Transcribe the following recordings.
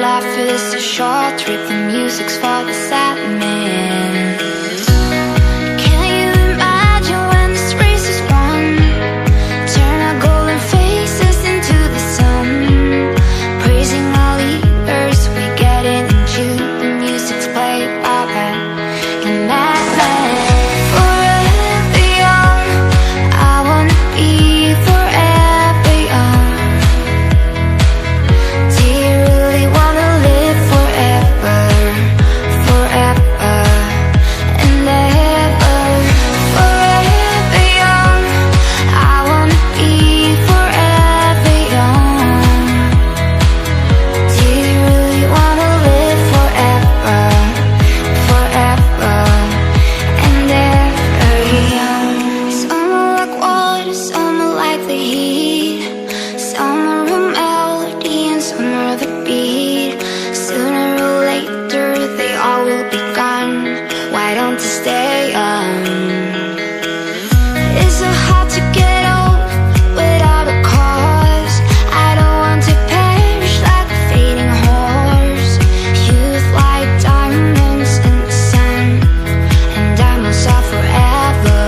Life is a short trip, the music's for the sadness. Can you imagine when this race is won? Turn our golden faces into the sun, praising our leaders, we get it in June. The music's played by the madman. Forever young, I wanna be forever young. Do you really wanna live forever, forever and ever? Forever young, I wanna be forever young. Do you really wanna live forever, forever and ever young? Some are like water, some are like the heat, some are a melody and some are the beat. Sooner or later they all will be gone. Why don't you stay young? It's so hard to get old without a cause. I don't want to perish like a fading horse. Youth like diamonds in the sun, and diamonds are forever.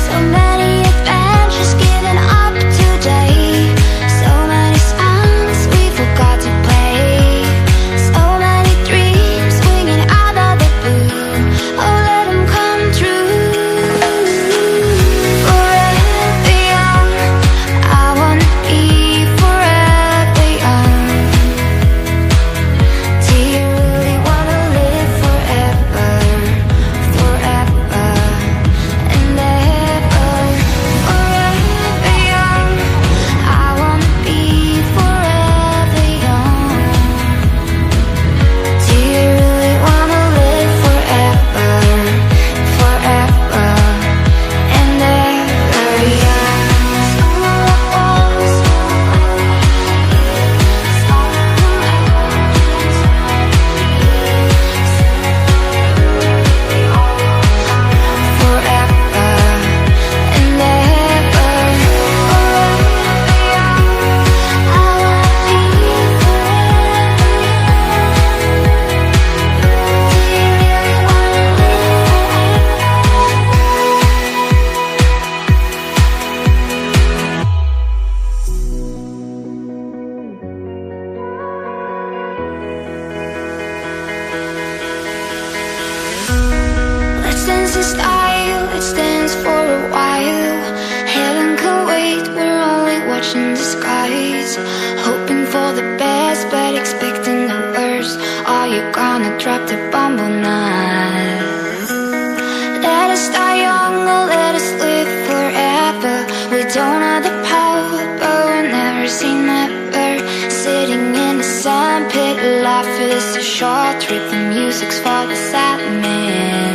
So many adventures given up today, so many songs we forgot to play, so many dreams swinging out of the blue. Oh, let them come true. Forever young, I wanna be forever young. Do you really wanna live forever, forever and ever? Forever young, I wanna be forever young. Do you really wanna live forever, forever and ever young? Some are like walls, some are like leaves, some are mountains, some are forever and ever. Forever young, I wanna be forever young. Do you really wanna live Let's dance in style, let's dance for a while. Heaven can wait, we're only watching the skies, hoping for the best but expecting the worst. Are you gonna drop the bomb or not? Let us die young or let us live forever. We don't have the power, but we'll never say never. Sitting in the sandpit, life is a short trip, the music's for the sad man.